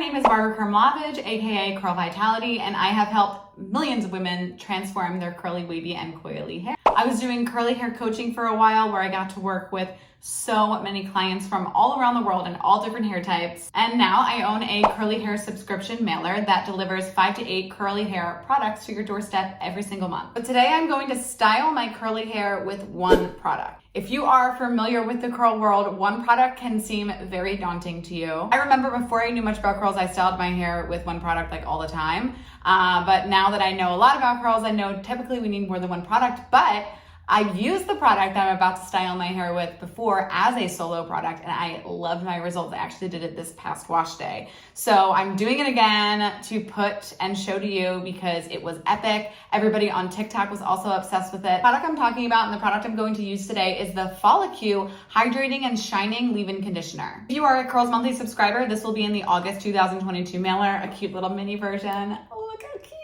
name is Barbara Kermlavage, aka Curl Vitality, and I have helped millions of women transform their curly, wavy, and coily hair. I was doing curly hair coaching for a while where I got to work with so many clients from all around the world and all different hair types. And now I own a curly hair subscription mailer that delivers 5 to 8 curly hair products to your doorstep every single month. But today I'm going to style my curly hair with one product. If you are familiar with the curl world, one product can seem very daunting to you. I remember before I knew much about curls, I styled my hair with one product like all the time. But now that I know a lot about curls, I know typically we need more than one product, but I've used the product that I'm about to style my hair with before as a solo product, and I loved my results. I actually did it this past wash day. So I'm doing it again to put and show to you because it was epic. Everybody on TikTok was also obsessed with it. The product I'm talking about and the product I'm going to use today is the Foli-Q Hydrating and Shining Leave-In Conditioner. If you are a Curls Monthly subscriber, this will be in the August 2022 mailer, a cute little mini version. Oh, look how cute.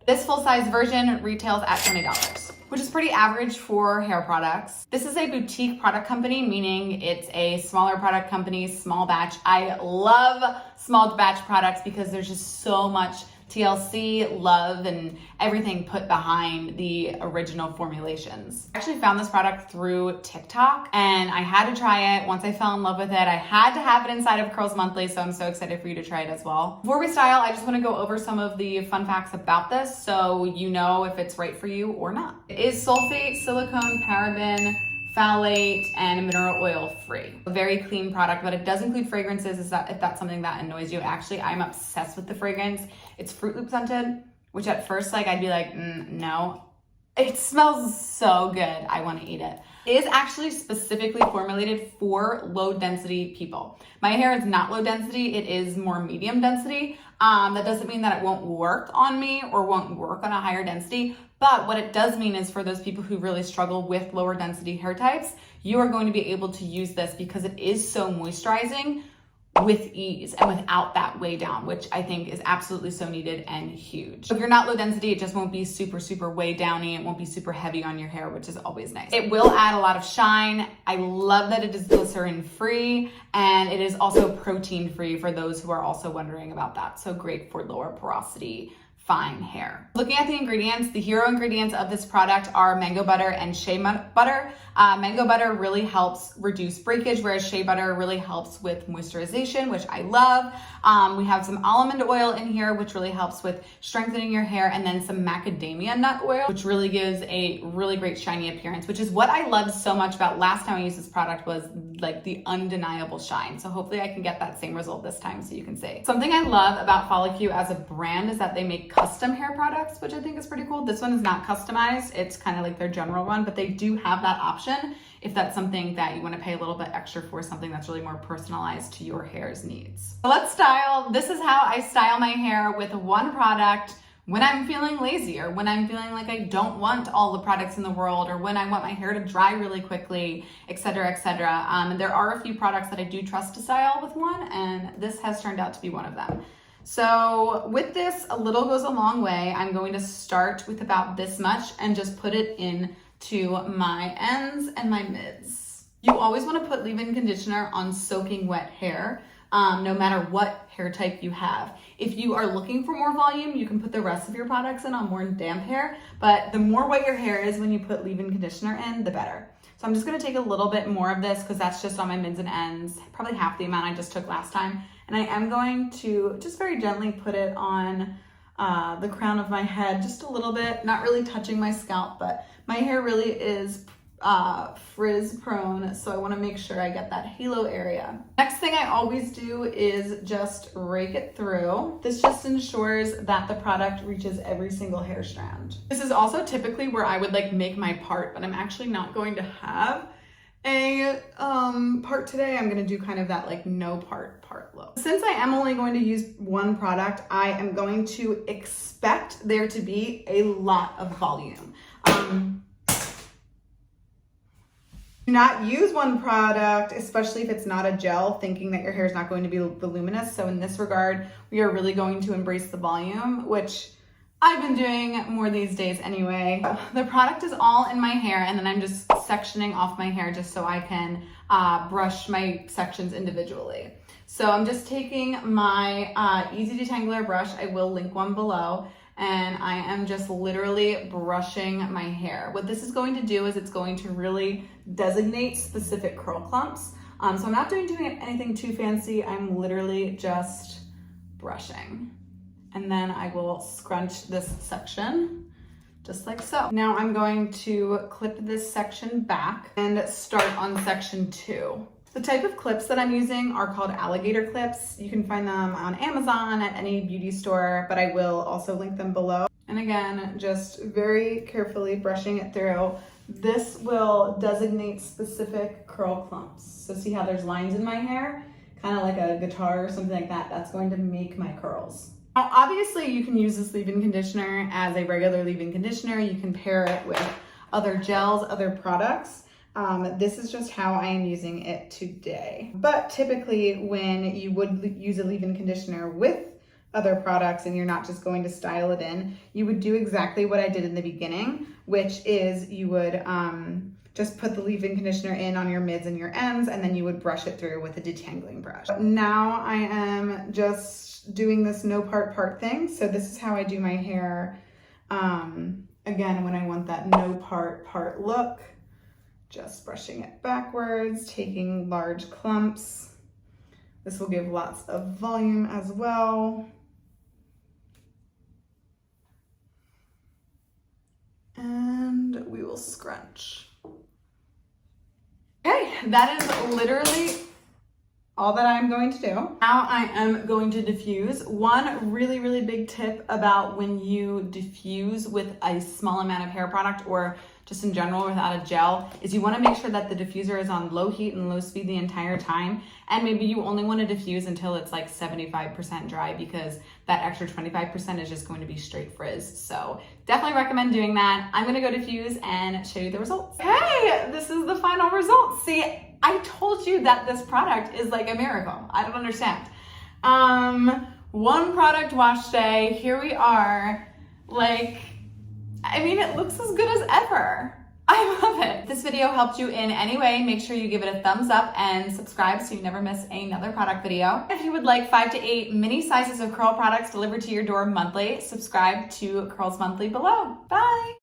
This full-size version retails at $20. Which is pretty average for hair products. This is a boutique product company, meaning it's a smaller product company, small batch. I love small batch products because there's just so much TLC, love, and everything put behind the original formulations. I actually found this product through TikTok and I had to try it. Once I fell in love with it, I had to have it inside of Curls Monthly, so I'm so excited for you to try it as well. Before we style, I just want to go over some of the fun facts about this so you know if it's right for you or not. It is sulfate, silicone, paraben, phthalate, and mineral oil free. A very clean product, but it does include fragrances if that's something that annoys you. Actually, I'm obsessed with the fragrance. It's Fruit Loop scented, which at first I'd be like, no. It smells so good. I want to eat it. It is actually specifically formulated for low density people. My hair is not low density. It is more medium density. That doesn't mean that it won't work on me or won't work on a higher density. But what it does mean is for those people who really struggle with lower density hair types, you are going to be able to use this because it is so moisturizing with ease and without that weigh down, which I think is absolutely so needed and huge. If you're not low density, it just won't be super weigh downy. It won't be super heavy on your hair, which is always nice. It will add a lot of shine. I love that it is glycerin free and it is also protein free for those who are also wondering about that. So great for lower porosity, fine hair. Looking at the ingredients, the hero ingredients of this product are mango butter and shea butter. Mango butter really helps reduce breakage, whereas shea butter really helps with moisturization, which I love. We have some almond oil in here, which really helps with strengthening your hair, and then some macadamia nut oil, which really gives a really great shiny appearance, which is what I loved so much about last time I used this product was like the undeniable shine. So hopefully I can get that same result this time so you can see. Something I love about Foli-Q as a brand is that they make custom hair products, which I think is pretty cool. This one is not customized. It's kind of like their general one, but they do have that option if that's something that you want to pay a little bit extra for, something that's really more personalized to your hair's needs. So let's style. This is how I style my hair with one product when I'm feeling lazy or when I'm feeling like I don't want all the products in the world or when I want my hair to dry really quickly, etc., etc. There are a few products that I do trust to style with one, and this has turned out to be one of them. So with this, a little goes a long way. I'm going to start with about this much and just put it in to my ends and my mids. You always want to put leave-in conditioner on soaking wet hair, no matter what hair type you have. If you are looking for more volume, you can put the rest of your products in on more damp hair, but the more wet your hair is when you put leave-in conditioner in, the better. So I'm just going to take a little bit more of this because that's just on my mids and ends, probably half the amount I just took last time. And I am going to just very gently put it on the crown of my head, just a little bit, not really touching my scalp, but my hair really is frizz prone, so I want to make sure I get that halo area. Next thing I always do is just rake it through. This just ensures that the product reaches every single hair strand. This is also typically where I would like make my part, but I'm actually not going to have a part today. I'm going to do kind of that like no part look. Since I am only going to use one product, I am going to expect there to be a lot of volume. Do not use one product, especially if it's not a gel, thinking that your hair is not going to be voluminous. So in this regard, we are really going to embrace the volume, which I've been doing more these days anyway. The product is all in my hair, and then I'm just sectioning off my hair just so I can brush my sections individually. So I'm just taking my Easy Detangler brush, I will link one below, and I am just literally brushing my hair. What this is going to do is it's going to really designate specific curl clumps. So I'm not doing anything too fancy, I'm literally just brushing. And then I will scrunch this section, just like so. Now I'm going to clip this section back and start on section 2. The type of clips that I'm using are called alligator clips. You can find them on Amazon, at any beauty store, but I will also link them below. And again, just very carefully brushing it through. This will designate specific curl clumps. So see how there's lines in my hair? Kind of like a guitar or something like that. That's going to make my curls. Now, obviously you can use this leave-in conditioner as a regular leave-in conditioner. You can pair it with other gels, other products. This is just how I am using it today. But typically when you would use a leave-in conditioner with other products and you're not just going to style it in, you would do exactly what I did in the beginning, which is you would just put the leave-in conditioner in on your mids and your ends, and then you would brush it through with a detangling brush. But now I am just doing this no part thing. So this is how I do my hair. Again, when I want that no part look, just brushing it backwards, taking large clumps. This will give lots of volume as well. And we will scrunch. Okay, that is literally all that I'm going to do. Now I am going to diffuse. One really big tip about when you diffuse with a small amount of hair product, or just in general without a gel, is you want to make sure that the diffuser is on low heat and low speed the entire time. And maybe you only want to diffuse until it's like 75% dry, because that extra 25% is just going to be straight frizz. So definitely recommend doing that. I'm going to go diffuse and show you the results. Okay, this is the final result. See, I told you that this product is like a miracle. I don't understand. One product wash day, here we are. Like, I mean, it looks as good as ever. I love it. If this video helped you in any way, make sure you give it a thumbs up and subscribe so you never miss another product video. If you would like 5 to 8 mini sizes of curl products delivered to your door monthly, subscribe to Curls Monthly below. Bye.